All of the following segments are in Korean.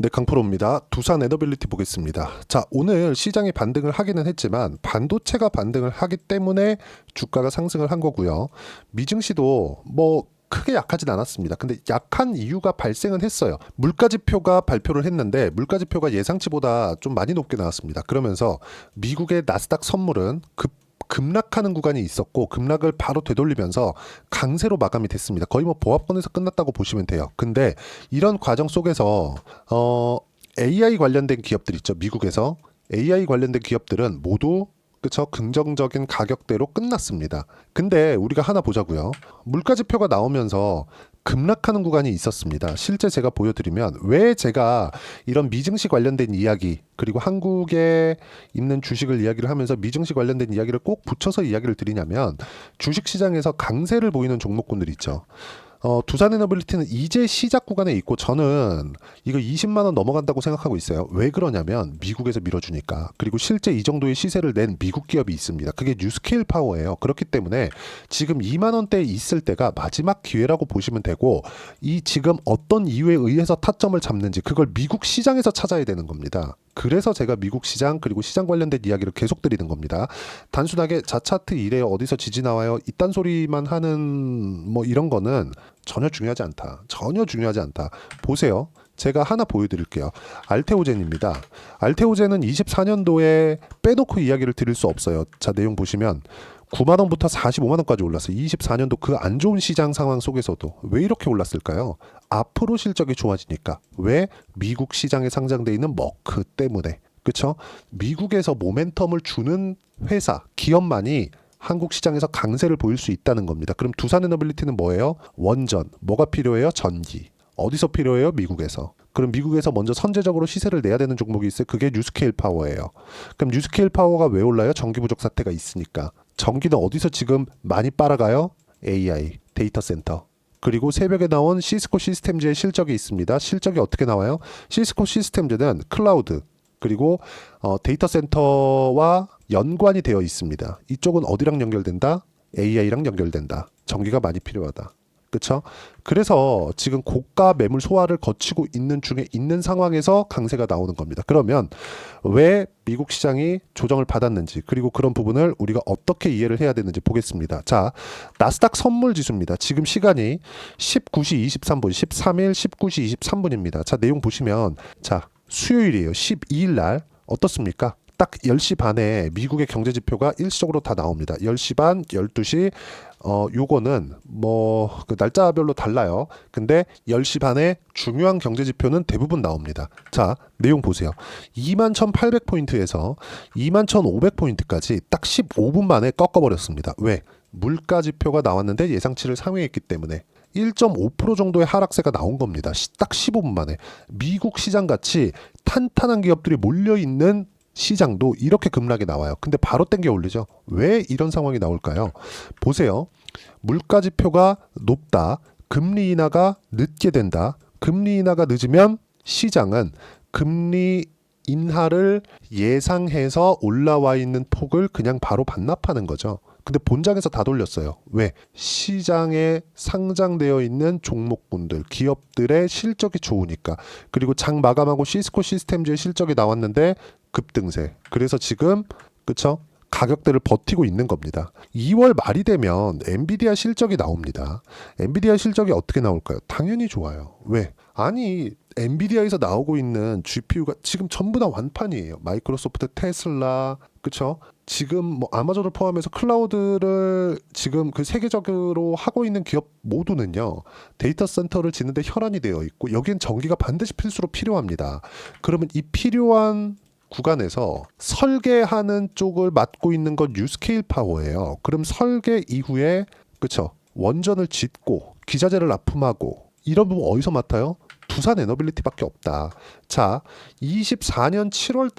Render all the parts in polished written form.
네, 강프로입니다. 두산 에너빌리티 보겠습니다. 자, 오늘 시장이 반등을 하기는 했지만 반도체가 반등을 하기 때문에 주가가 상승을 한 거고요. 미증시도 뭐 크게 약하진 않았습니다. 근데 약한 이유가 발생은 했어요. 물가지표가 발표를 했는데 물가지표가 예상치보다 좀 많이 높게 나왔습니다. 그러면서 미국의 나스닥 선물은 급락하는 구간이 있었고 급락을 바로 되돌리면서 강세로 마감이 됐습니다. 거의 뭐 보합권에서 끝났다고 보시면 돼요. 근데 이런 과정 속에서 AI 관련된 기업들 있죠. 미국에서 AI 관련된 기업들은 모두 그쵸? 긍정적인 가격대로 끝났습니다. 근데 우리가 하나 보자고요. 물가지표가 나오면서 급락하는 구간이 있었습니다. 실제 제가 보여드리면 왜 제가 이런 미증시 관련된 이야기 그리고 한국에 있는 주식을 이야기를 하면서 미증시 관련된 이야기를 꼭 붙여서 이야기를 드리냐면 주식시장에서 강세를 보이는 종목군들 있죠. 두산에너빌리티는 이제 시작 구간에 있고 저는 이거 20만 원 넘어간다고 생각하고 있어요. 왜 그러냐면 미국에서 밀어주니까. 그리고 실제 이 정도의 시세를 낸 미국 기업이 있습니다. 그게 뉴스케일 파워예요. 그렇기 때문에 지금 2만 원대에 있을 때가 마지막 기회라고 보시면 되고 이 지금 어떤 이유에 의해서 타점을 잡는지 그걸 미국 시장에서 찾아야 되는 겁니다. 그래서 제가 미국 시장 그리고 시장 관련된 이야기를 계속 드리는 겁니다. 단순하게 자차트 이래요 어디서 지지 나와요 이딴 소리만 하는 뭐 이런 거는 전혀 중요하지 않다. 전혀 중요하지 않다. 보세요. 제가 하나 보여드릴게요. 알테오젠입니다. 알테오젠은 24년도에 빼놓고 이야기를 드릴 수 없어요. 자, 내용 보시면 9만 원부터 45만 원까지 올랐어요. 24년도 그 안 좋은 시장 상황 속에서도 왜 이렇게 올랐을까요? 앞으로 실적이 좋아지니까. 왜? 미국 시장에 상장돼 있는 머크 때문에. 그렇죠? 미국에서 모멘텀을 주는 회사, 기업만이 한국 시장에서 강세를 보일 수 있다는 겁니다. 그럼 두산에너빌리티는 뭐예요? 원전. 뭐가 필요해요? 전기. 어디서 필요해요? 미국에서. 그럼 미국에서 먼저 선제적으로 시세를 내야 되는 종목이 있어요. 그게 뉴스케일 파워예요. 그럼 뉴스케일 파워가 왜 올라요? 전기 부족 사태가 있으니까. 전기는 어디서 지금 많이 빨아가요? AI, 데이터 센터. 그리고 새벽에 나온 시스코 시스템즈의 실적이 있습니다. 실적이 어떻게 나와요? 시스코 시스템즈는 클라우드 그리고 데이터 센터와 연관이 되어 있습니다. 이쪽은 어디랑 연결된다? AI랑 연결된다. 전기가 많이 필요하다. 그렇죠? 그래서 지금 고가 매물 소화를 거치고 있는 중에 있는 상황에서 강세가 나오는 겁니다. 그러면 왜 미국 시장이 조정을 받았는지 그리고 그런 부분을 우리가 어떻게 이해를 해야 되는지 보겠습니다. 자, 나스닥 선물 지수입니다. 지금 시간이 19시 23분, 13일 19시 23분입니다. 자, 내용 보시면 자, 수요일이에요. 12일 날 어떻습니까? 딱 10시 반에 미국의 경제 지표가 일시적으로 다 나옵니다. 10시 반, 12시 요거는 뭐 그 날짜별로 달라요. 근데 10시 반에 중요한 경제 지표는 대부분 나옵니다. 자, 내용 보세요. 21,800포인트에서 21,500포인트까지 딱 15분 만에 꺾어버렸습니다. 왜? 물가 지표가 나왔는데 예상치를 상회했기 때문에 1.5% 정도의 하락세가 나온 겁니다. 딱 15분 만에. 미국 시장같이 탄탄한 기업들이 몰려있는 시장도 이렇게 급락이 나와요. 근데 바로 땡겨 올리죠. 왜 이런 상황이 나올까요? 보세요. 물가 지표가 높다. 금리 인하가 늦게 된다. 금리 인하가 늦으면 시장은 금리 인하를 예상해서 올라와 있는 폭을 그냥 바로 반납하는 거죠. 근데 본장에서 다 돌렸어요. 왜? 시장에 상장되어 있는 종목군들, 기업들의 실적이 좋으니까. 그리고 장 마감하고 시스코 시스템즈의 실적이 나왔는데 급등세. 그래서 지금 그쵸? 가격대를 버티고 있는 겁니다. 2월 말이 되면 엔비디아 실적이 나옵니다. 엔비디아 실적이 어떻게 나올까요? 당연히 좋아요. 왜? 아니 엔비디아에서 나오고 있는 GPU가 지금 전부 다 완판이에요. 마이크로소프트, 테슬라, 그쵸? 지금 뭐 아마존을 포함해서 클라우드를 지금 그 세계적으로 하고 있는 기업 모두는요. 데이터 센터를 짓는데 혈안이 되어 있고 여기엔 전기가 반드시 필수로 필요합니다. 그러면 이 필요한 구간에서 설계하는 쪽을 맡고 있는 건 뉴스케일 파워예요. 그럼 설계 이후에 그쵸? 원전을 짓고 기자재를 납품하고 이런 부분 어디서 맡아요? 두산 에너빌리티밖에 없다. 자, 24년 7월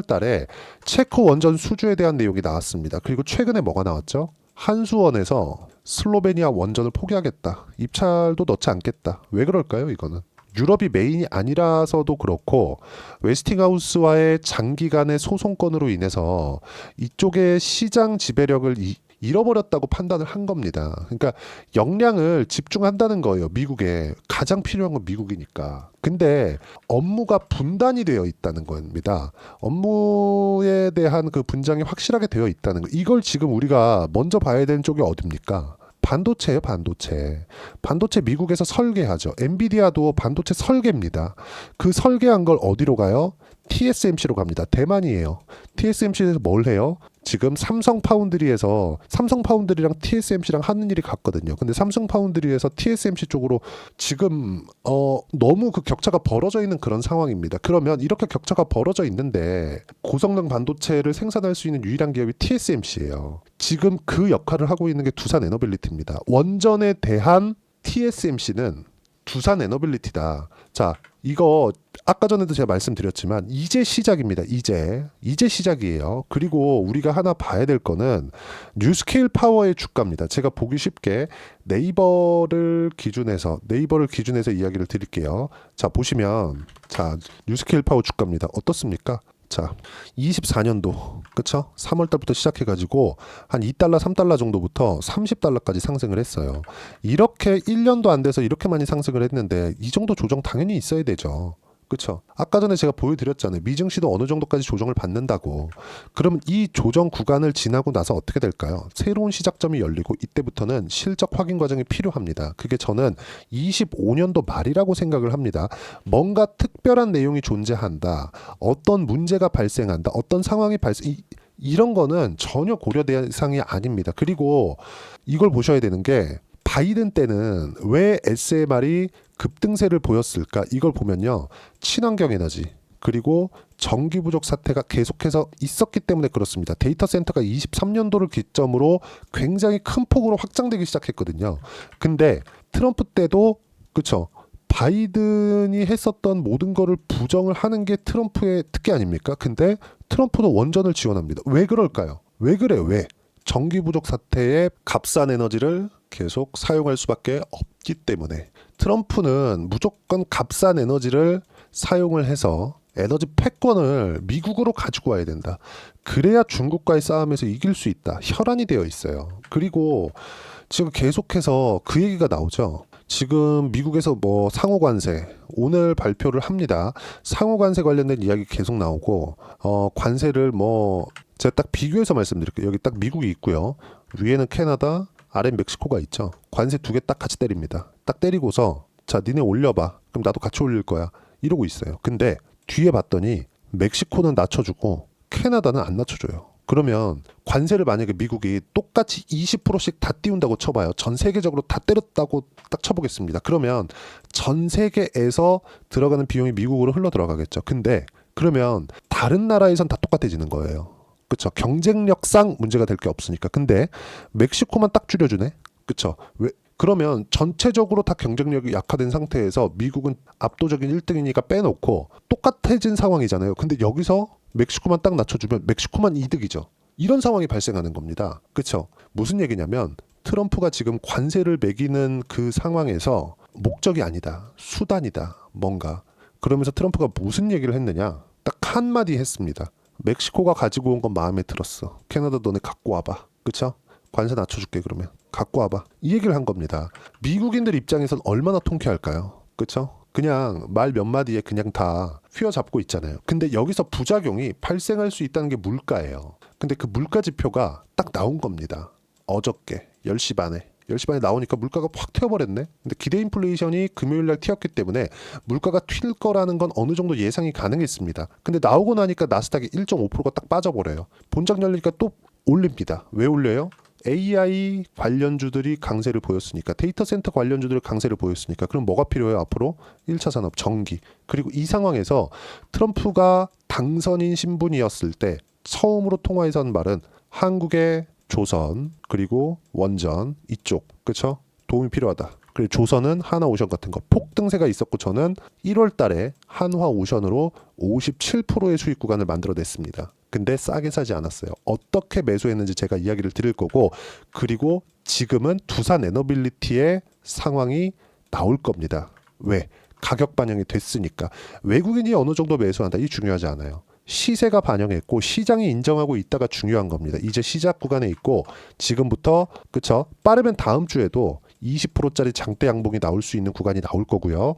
달에 체코 원전 수주에 대한 내용이 나왔습니다. 그리고 최근에 뭐가 나왔죠? 한수원에서 슬로베니아 원전을 포기하겠다. 입찰도 넣지 않겠다. 왜 그럴까요, 이거는? 유럽이 메인이 아니라서도 그렇고 웨스팅하우스와의 장기간의 소송건으로 인해서 이쪽의 시장 지배력을 잃어버렸다고 판단을 한 겁니다. 그러니까 역량을 집중한다는 거예요. 미국에 가장 필요한 건 미국이니까. 근데 업무가 분단이 되어 있다는 겁니다. 업무에 대한 그 분장이 확실하게 되어 있다는 거. 이걸 지금 우리가 먼저 봐야 되는 쪽이 어딥니까? 반도체예요, 반도체. 반도체 미국에서 설계하죠. 엔비디아도 반도체 설계입니다. 그 설계한 걸 어디로 가요? TSMC로 갑니다. 대만이에요. TSMC에서 뭘 해요? 지금 삼성 파운드리랑 TSMC랑 하는 일이 같거든요. 근데 삼성 파운드리에서 TSMC 쪽으로 지금 너무 그 격차가 벌어져 있는 그런 상황입니다. 그러면 이렇게 격차가 벌어져 있는데 고성능 반도체를 생산할 수 있는 유일한 기업이 TSMC예요. 지금 그 역할을 하고 있는 게 두산 에너빌리티입니다. 원전에 대한 TSMC는 두산 에너빌리티다. 자, 이거 아까 전에도 제가 말씀드렸지만 이제 시작입니다. 이제 시작이에요. 그리고 우리가 하나 봐야 될 거는 뉴스케일 파워의 주가입니다. 제가 보기 쉽게 네이버를 기준해서 이야기를 드릴게요. 자, 보시면 자, 뉴스케일 파워 주가입니다. 어떻습니까? 자, 24년도 그쵸? 3월달부터 시작해가지고 한 2달러, 3달러 정도부터 30달러까지 상승을 했어요. 이렇게 1년도 안 돼서 이렇게 많이 상승을 했는데 이 정도 조정 당연히 있어야 되죠. 그쵸? 아까 전에 제가 보여드렸잖아요. 미증시도 어느 정도까지 조정을 받는다고. 그럼 이 조정 구간을 지나고 나서 어떻게 될까요? 새로운 시작점이 열리고 이때부터는 실적 확인 과정이 필요합니다. 그게 저는 25년도 말이라고 생각을 합니다. 뭔가 특별한 내용이 존재한다. 어떤 문제가 발생한다. 어떤 상황이 이런 거는 전혀 고려 대상이 아닙니다. 그리고 이걸 보셔야 되는 게 바이든 때는 왜 SMR이 급등세를 보였을까? 이걸 보면요. 친환경 에너지 그리고 전기 부족 사태가 계속해서 있었기 때문에 그렇습니다. 데이터 센터가 23년도를 기점으로 굉장히 큰 폭으로 확장되기 시작했거든요. 근데 트럼프 때도 그쵸? 바이든이 했었던 모든 거를 부정을 하는 게 트럼프의 특기 아닙니까? 근데 트럼프도 원전을 지원합니다. 왜 그럴까요? 왜 그래요? 왜? 전기 부족 사태에 값싼 에너지를 계속 사용할 수밖에 없기 때문에 트럼프는 무조건 값싼 에너지를 사용을 해서 에너지 패권을 미국으로 가지고 와야 된다. 그래야 중국과의 싸움에서 이길 수 있다. 혈안이 되어 있어요. 그리고 지금 계속해서 그 얘기가 나오죠. 지금 미국에서 뭐 상호관세 오늘 발표를 합니다. 상호관세 관련된 이야기 계속 나오고 관세를 뭐 제가 딱 비교해서 말씀드릴게요. 여기 딱 미국이 있고요. 위에는 캐나다, 아래 멕시코가 있죠. 관세 두 개 딱 같이 때립니다. 딱 때리고서 자 니네 올려봐. 그럼 나도 같이 올릴 거야. 이러고 있어요. 근데 뒤에 봤더니 멕시코는 낮춰주고 캐나다는 안 낮춰줘요. 그러면 관세를 만약에 미국이 똑같이 20%씩 다 띄운다고 쳐봐요. 전 세계적으로 다 때렸다고 딱 쳐보겠습니다. 그러면 전 세계에서 들어가는 비용이 미국으로 흘러 들어가겠죠. 근데 그러면 다른 나라에선 다 똑같아지는 거예요. 그쵸? 경쟁력상 문제가 될 게 없으니까. 근데 멕시코만 딱 줄여주네. 그쵸? 왜? 그러면 전체적으로 다 경쟁력이 약화된 상태에서 미국은 압도적인 1등이니까 빼놓고 똑같아진 상황이잖아요. 근데 여기서 멕시코만 딱 낮춰주면 멕시코만 이득이죠. 이런 상황이 발생하는 겁니다. 그쵸? 무슨 얘기냐면 트럼프가 지금 관세를 매기는 그 상황에서 목적이 아니다. 수단이다. 뭔가. 그러면서 트럼프가 무슨 얘기를 했느냐? 딱 한마디 했습니다. 멕시코가 가지고 온 건 마음에 들었어. 캐나다 너네 갖고 와봐. 그쵸? 관세 낮춰줄게 그러면. 갖고 와봐. 이 얘기를 한 겁니다. 미국인들 입장에선 얼마나 통쾌할까요? 그쵸? 그냥 말 몇 마디에 그냥 다 휘어잡고 있잖아요. 근데 여기서 부작용이 발생할 수 있다는 게 물가예요. 근데 그 물가 지표가 딱 나온 겁니다. 어저께 10시 반에. 10시 반에 나오니까 물가가 확 튀어버렸네. 근데 기대 인플레이션이 금요일날 튀었기 때문에 물가가 튈 거라는 건 어느 정도 예상이 가능했습니다. 근데 나오고 나니까 나스닥이 1.5%가 딱 빠져버려요. 본장 열리니까 또 올립니다. 왜 올려요? AI 관련주들이 강세를 보였으니까, 데이터 센터 관련주들이 강세를 보였으니까. 그럼 뭐가 필요해요? 앞으로 1차 산업, 전기. 그리고 이 상황에서 트럼프가 당선인 신분이었을 때 처음으로 통화에서 한 말은 한국의 조선 그리고 원전 이쪽, 그쵸? 도움이 필요하다. 그리고 조선은 하나오션 같은 거 폭등세가 있었고, 저는 1월 달에 한화오션으로 57%의 수익 구간을 만들어냈습니다. 근데 싸게 사지 않았어요. 어떻게 매수했는지 제가 이야기를 드릴 거고, 그리고 지금은 두산 에너빌리티의 상황이 나올 겁니다. 왜? 가격 반영이 됐으니까. 외국인이 어느 정도 매수한다, 이 중요하지 않아요. 시세가 반영했고 시장이 인정하고 있다가 중요한 겁니다. 이제 시작 구간에 있고 지금부터 그쵸? 빠르면 다음 주에도 20%짜리 장대 양봉이 나올 수 있는 구간이 나올 거고요.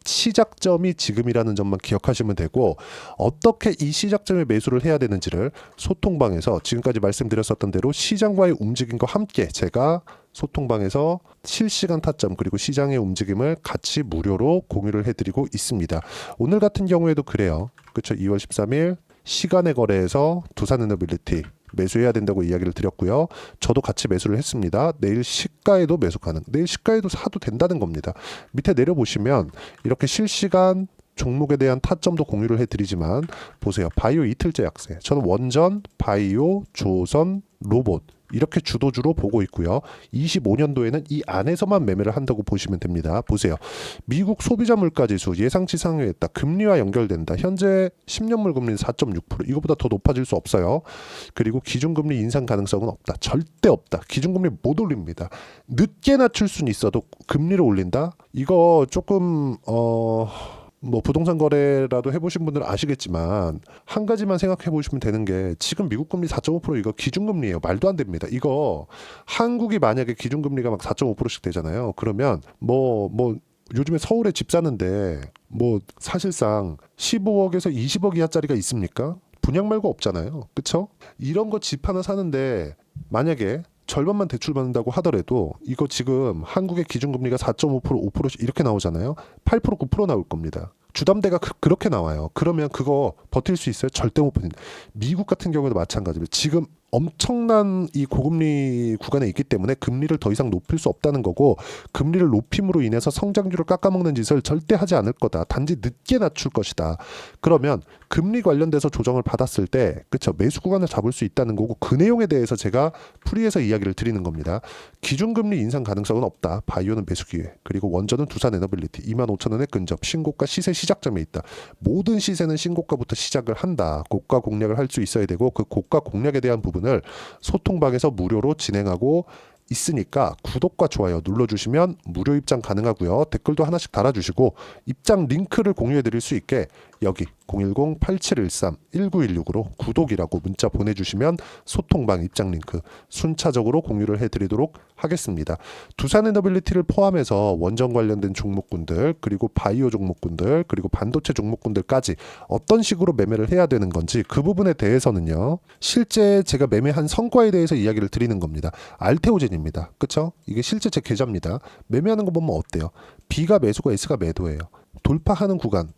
시작점이 지금이라는 점만 기억하시면 되고 어떻게 이 시작점에 매수를 해야 되는지를 소통방에서 지금까지 말씀드렸었던 대로 시장과의 움직임과 함께 제가 소통방에서 실시간 타점 그리고 시장의 움직임을 같이 무료로 공유를 해드리고 있습니다. 오늘 같은 경우에도 그래요. 그렇죠. 2월 13일 시간의 거래에서 두산에너빌리티 매수해야 된다고 이야기를 드렸고요. 저도 같이 매수를 했습니다. 내일 시가에도 매수 가능. 내일 시가에도 사도 된다는 겁니다. 밑에 내려보시면 이렇게 실시간 종목에 대한 타점도 공유를 해드리지만 보세요. 바이오 이틀째 약세. 저는 원전, 바이오, 조선, 로봇 이렇게 주도주로 보고 있고요. 25년도에는 이 안에서만 매매를 한다고 보시면 됩니다. 보세요. 미국 소비자 물가지수 예상치 상회했다. 금리와 연결된다. 현재 10년물 금리는 4.6%. 이거보다 더 높아질 수 없어요. 그리고 기준금리 인상 가능성은 없다. 절대 없다. 기준금리 못 올립니다. 늦게 낮출 수는 있어도 금리를 올린다? 이거 조금 뭐 부동산 거래라도 해보신 분들은 아시겠지만 한 가지만 생각해 보시면 되는 게 지금 미국 금리 4.5% 이거 기준금리예요. 말도 안 됩니다. 이거 한국이 만약에 기준금리가 막 4.5%씩 되잖아요. 그러면 뭐 요즘에 서울에 집 사는데 뭐 사실상 15억에서 20억 이하짜리가 있습니까? 분양 말고 없잖아요. 그쵸? 이런 거 집 하나 사는데 만약에 절반만 대출받는다고 하더라도 이거 지금 한국의 기준금리가 4.5% 5%씩 이렇게 나오잖아요. 8% 9% 나올 겁니다. 주담대가 그렇게 나와요. 그러면 그거 버틸 수 있어요? 절대 못 버틴다. 미국 같은 경우도 마찬가지입니다. 지금 엄청난 이 고금리 구간에 있기 때문에 금리를 더 이상 높일 수 없다는 거고 금리를 높임으로 인해서 성장률을 깎아먹는 짓을 절대 하지 않을 거다. 단지 늦게 낮출 것이다. 그러면 금리 관련돼서 조정을 받았을 때 그쵸 매수 구간을 잡을 수 있다는 거고 그 내용에 대해서 제가 풀이해서 이야기를 드리는 겁니다. 기준금리 인상 가능성은 없다. 바이오는 매수 기회. 그리고 원전은 두산에너빌리티 25,000원의 근접 신고가 시세 시작점에 있다. 모든 시세는 신고가부터 시작을 한다. 고가 공략을 할 수 있어야 되고 그 고가 공략에 대한 부분을 소통방에서 무료로 진행하고 있으니까 구독과 좋아요 눌러주시면 무료 입장 가능하고요. 댓글도 하나씩 달아주시고 입장 링크를 공유해 드릴 수 있게 여기 010-8713-1916으로 구독이라고 문자 보내주시면 소통방 입장 링크 순차적으로 공유를 해드리도록 하겠습니다. 두산에너빌리티를 포함해서 원전 관련된 종목군들 그리고 바이오 종목군들 그리고 반도체 종목군들까지 어떤 식으로 매매를 해야 되는 건지 그 부분에 대해서는요. 실제 제가 매매한 성과에 대해서 이야기를 드리는 겁니다. 알테오젠입니다. 그쵸? 이게 실제 제 계좌입니다. 매매하는 거 보면 어때요? B가 매수고 S가 매도예요. 돌파하는 구간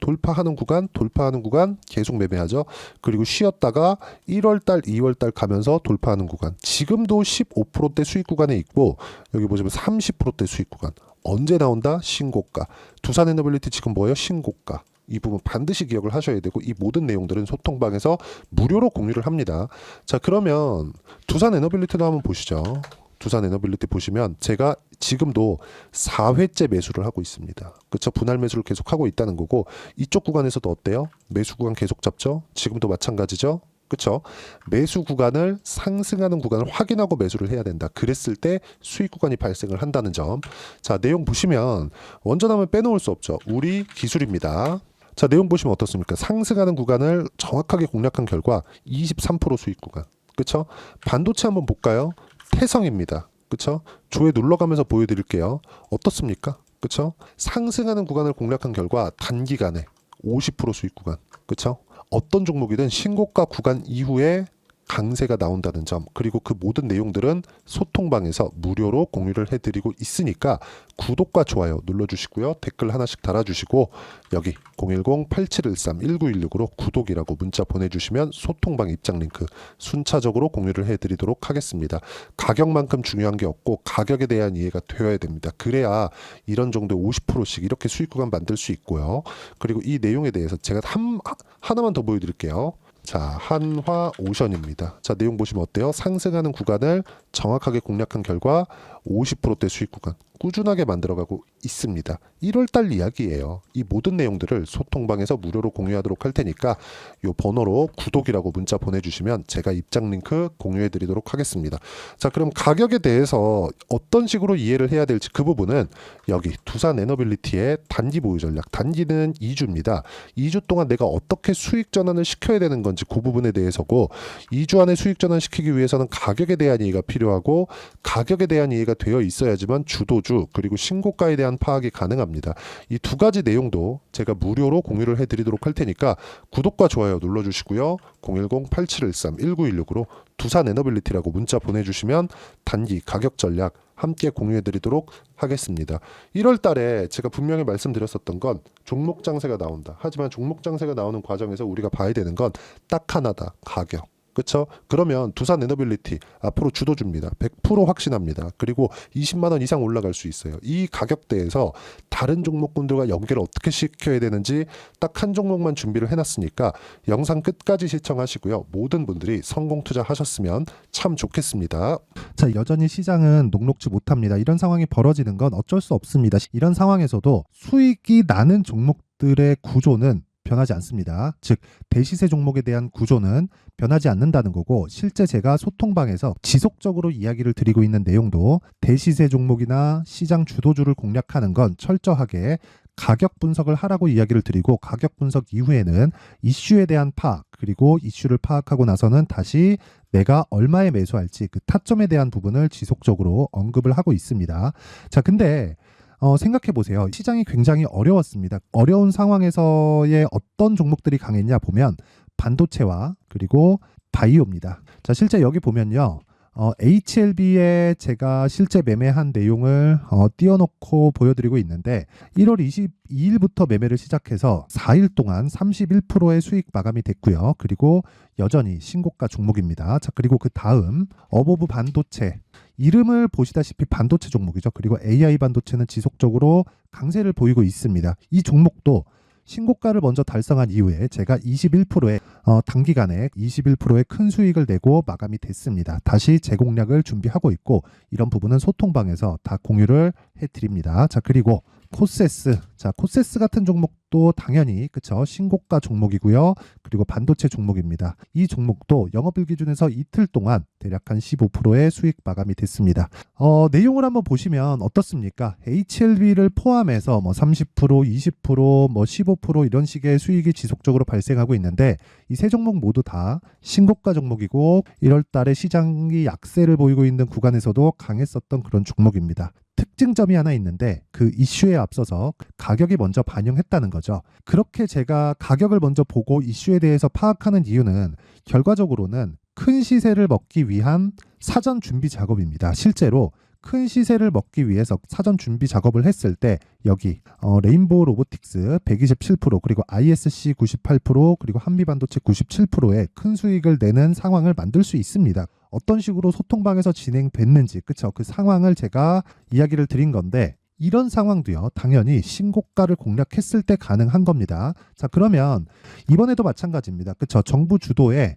계속 매매하죠. 그리고 쉬었다가 1월달, 2월달 가면서 돌파하는 구간. 지금도 15%대 수익 구간에 있고 여기 보시면 30%대 수익 구간. 언제 나온다? 신고가. 두산에너빌리티 지금 뭐예요? 신고가. 이 부분 반드시 기억을 하셔야 되고 이 모든 내용들은 소통방에서 무료로 공유를 합니다. 자 그러면 두산에너빌리티도 한번 보시죠. 두산에너빌리티 보시면 제가 지금도 4회째 매수를 하고 있습니다. 그렇죠? 분할 매수를 계속 하고 있다는 거고 이쪽 구간에서도 어때요? 매수 구간 계속 잡죠? 지금도 마찬가지죠? 그렇죠? 매수 구간을 상승하는 구간을 확인하고 매수를 해야 된다. 그랬을 때 수익 구간이 발생을 한다는 점. 자, 내용 보시면 원전하면 빼놓을 수 없죠. 우리 기술입니다. 자, 내용 보시면 어떻습니까? 상승하는 구간을 정확하게 공략한 결과 23% 수익 구간. 그렇죠? 반도체 한번 볼까요? 태성입니다. 그쵸? 조회 눌러가면서 보여드릴게요. 어떻습니까? 그쵸? 상승하는 구간을 공략한 결과 단기간에 50% 수익 구간. 그쵸? 어떤 종목이든 신고가 구간 이후에 강세가 나온다는 점 그리고 그 모든 내용들은 소통방에서 무료로 공유를 해드리고 있으니까 구독과 좋아요 눌러주시고요. 댓글 하나씩 달아주시고 여기 010-8713-1916으로 구독이라고 문자 보내주시면 소통방 입장 링크 순차적으로 공유를 해드리도록 하겠습니다. 가격만큼 중요한 게 없고 가격에 대한 이해가 되어야 됩니다. 그래야 이런 정도의 50%씩 이렇게 수익 구간 만들 수 있고요. 그리고 이 내용에 대해서 제가 하나만 더 보여드릴게요. 자, 한화오션입니다. 자, 내용 보시면 어때요? 상승하는 구간을 정확하게 공략한 결과 50%대 수익 구간. 꾸준하게 만들어가고 있습니다. 1월달 이야기예요. 이 모든 내용들을 소통방에서 무료로 공유하도록 할 테니까 이 번호로 구독이라고 문자 보내주시면 제가 입장 링크 공유해드리도록 하겠습니다. 자, 그럼 가격에 대해서 어떤 식으로 이해를 해야 될지 그 부분은 여기 두산 에너빌리티의 단기 보유 전략, 단기는 2주입니다. 2주 동안 내가 어떻게 수익 전환을 시켜야 되는 건지 그 부분에 대해서고, 2주 안에 수익 전환시키기 위해서는 가격에 대한 이해가 필요하고, 가격에 대한 이해가 되어 있어야지만 주도주 그리고 신고가에 대한 파악이 가능합니다. 이 두 가지 내용도 제가 무료로 공유를 해드리도록 할 테니까 구독과 좋아요 눌러주시고요. 010-8713-1916으로 두산 에너빌리티라고 문자 보내주시면 단기 가격 전략 함께 공유해드리도록 하겠습니다. 1월 달에 제가 분명히 말씀드렸었던 건 종목 장세가 나온다. 하지만 종목 장세가 나오는 과정에서 우리가 봐야 되는 건 딱 하나다. 가격. 그렇죠? 그러면 두산 에너빌리티 앞으로 주도주입니다. 100% 확신합니다. 그리고 20만 원 이상 올라갈 수 있어요. 이 가격대에서 다른 종목군들과 연계를 어떻게 시켜야 되는지 딱 한 종목만 준비를 해놨으니까 영상 끝까지 시청하시고요. 모든 분들이 성공 투자하셨으면 참 좋겠습니다. 자, 여전히 시장은 녹록지 못합니다. 이런 상황이 벌어지는 건 어쩔 수 없습니다. 이런 상황에서도 수익이 나는 종목들의 구조는 변하지 않습니다. 즉 대시세 종목에 대한 구조는 변하지 않는다는 거고, 실제 제가 소통방에서 지속적으로 이야기를 드리고 있는 내용도 대시세 종목이나 시장 주도주를 공략하는 건 철저하게 가격 분석을 하라고 이야기를 드리고, 가격 분석 이후에는 이슈에 대한 파악, 그리고 이슈를 파악하고 나서는 다시 내가 얼마에 매수할지 그 타점에 대한 부분을 지속적으로 언급을 하고 있습니다. 자, 근데 생각해 보세요. 시장이 굉장히 어려웠습니다. 어려운 상황에서의 어떤 종목들이 강했냐 보면 반도체와 그리고 바이오입니다. 자, 실제 여기 보면요. HLB에 제가 실제 매매한 내용을 띄워놓고 보여드리고 있는데, 1월 22일부터 매매를 시작해서 4일 동안 31%의 수익 마감이 됐고요. 그리고 여전히 신고가 종목입니다. 자, 그리고 그 다음 어보브 반도체, 이름을 보시다시피 반도체 종목이죠. 그리고 AI 반도체는 지속적으로 강세를 보이고 있습니다. 이 종목도 신고가를 먼저 달성한 이후에 제가 21%의 단기간에 21%의 큰 수익을 내고 마감이 됐습니다. 다시 재공략을 준비하고 있고, 이런 부분은 소통방에서 다 공유를 해드립니다. 자, 그리고 코세스. 자, 코세스 같은 종목도 당연히 그쵸, 신고가 종목이고요. 그리고 반도체 종목입니다. 이 종목도 영업일 기준에서 이틀 동안 대략 한 15%의 수익 마감이 됐습니다. 내용을 한번 보시면 어떻습니까? HLB를 포함해서 뭐 30%, 20%, 뭐 15% 이런 식의 수익이 지속적으로 발생하고 있는데, 이 세 종목 모두 다 신고가 종목이고 1월 달에 시장이 약세를 보이고 있는 구간에서도 강했었던 그런 종목입니다. 특징점이 하나 있는데, 그 이슈에 앞서서 가격이 먼저 반영했다는 거죠. 그렇게 제가 가격을 먼저 보고 이슈에 대해서 파악하는 이유는 결과적으로는 큰 시세를 먹기 위한 사전 준비 작업입니다. 실제로 큰 시세를 먹기 위해서 사전 준비 작업을 했을 때 여기 레인보우 로보틱스 127%, 그리고 ISC 98%, 그리고 한미반도체 97%의 큰 수익을 내는 상황을 만들 수 있습니다. 어떤 식으로 소통방에서 진행됐는지, 그쵸? 그 상황을 제가 이야기를 드린 건데, 이런 상황도요, 당연히 신고가를 공략했을 때 가능한 겁니다. 자, 그러면 이번에도 마찬가지입니다. 그쵸? 정부 주도의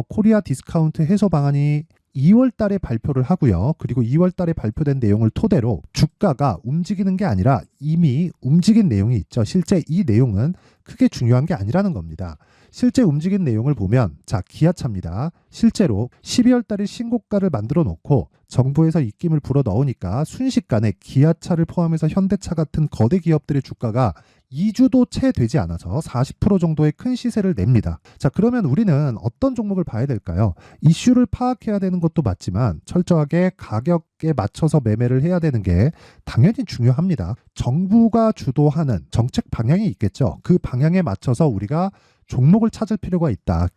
코리아 디스카운트 해소 방안이 2월 달에 발표를 하고요. 그리고 2월 달에 발표된 내용을 토대로 주가가 움직이는 게 아니라 이미 움직인 내용이 있죠. 실제 이 내용은 크게 중요한 게 아니라는 겁니다. 실제 움직인 내용을 보면, 자, 기아차입니다. 실제로 12월 달에 신고가를 만들어 놓고 정부에서 입김을 불어 넣으니까 순식간에 기아차를 포함해서 현대차 같은 거대 기업들의 주가가 2주도 채 되지 않아서 40% 정도의 큰 시세를 냅니다. 자, 그러면 우리는 어떤 종목을 봐야 될까요? 이슈를 파악해야 되는 것도 맞지만 철저하게 가격에 맞춰서 매매를 해야 되는 게 당연히 중요합니다. 정부가 주도하는 정책 방향이 있겠죠. 그 방향에 맞춰서 우리가 종목을 찾을 필요가 있다.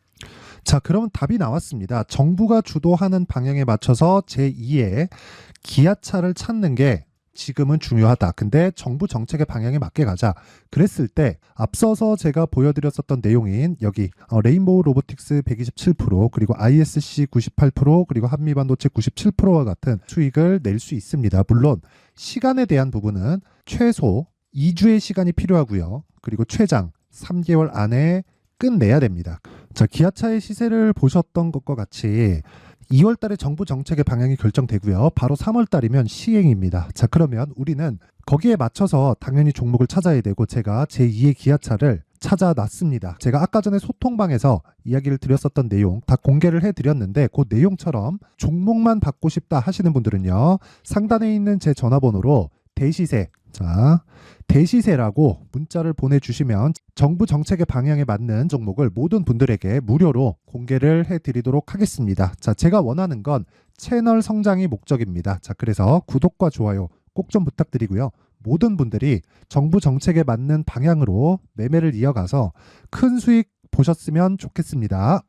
자, 그러면 답이 나왔습니다. 정부가 주도하는 방향에 맞춰서 제2의 기아차를 찾는 게 지금은 중요하다. 근데 정부 정책의 방향에 맞게 가자. 그랬을 때 앞서서 제가 보여드렸었던 내용인 여기 레인보우 로보틱스 127%, 그리고 ISC 98%, 그리고 한미반도체 97%와 같은 수익을 낼 수 있습니다. 물론 시간에 대한 부분은 최소 2주의 시간이 필요하고요. 그리고 최장 3개월 안에 끝내야 됩니다. 자, 기아차의 시세를 보셨던 것과 같이 2월 달에 정부 정책의 방향이 결정되고요. 바로 3월 달이면 시행입니다. 자, 그러면 우리는 거기에 맞춰서 당연히 종목을 찾아야 되고 제가 제2의 기아차를 찾아놨습니다. 제가 아까 전에 소통방에서 이야기를 드렸었던 내용 다 공개를 해드렸는데 그 내용처럼 종목만 받고 싶다 하시는 분들은요. 상단에 있는 제 전화번호로 대시세, 자, 대시세라고 문자를 보내주시면 정부 정책의 방향에 맞는 종목을 모든 분들에게 무료로 공개를 해드리도록 하겠습니다. 자, 제가 원하는 건 채널 성장이 목적입니다. 자, 그래서 구독과 좋아요 꼭 좀 부탁드리고요. 모든 분들이 정부 정책에 맞는 방향으로 매매를 이어가서 큰 수익 보셨으면 좋겠습니다.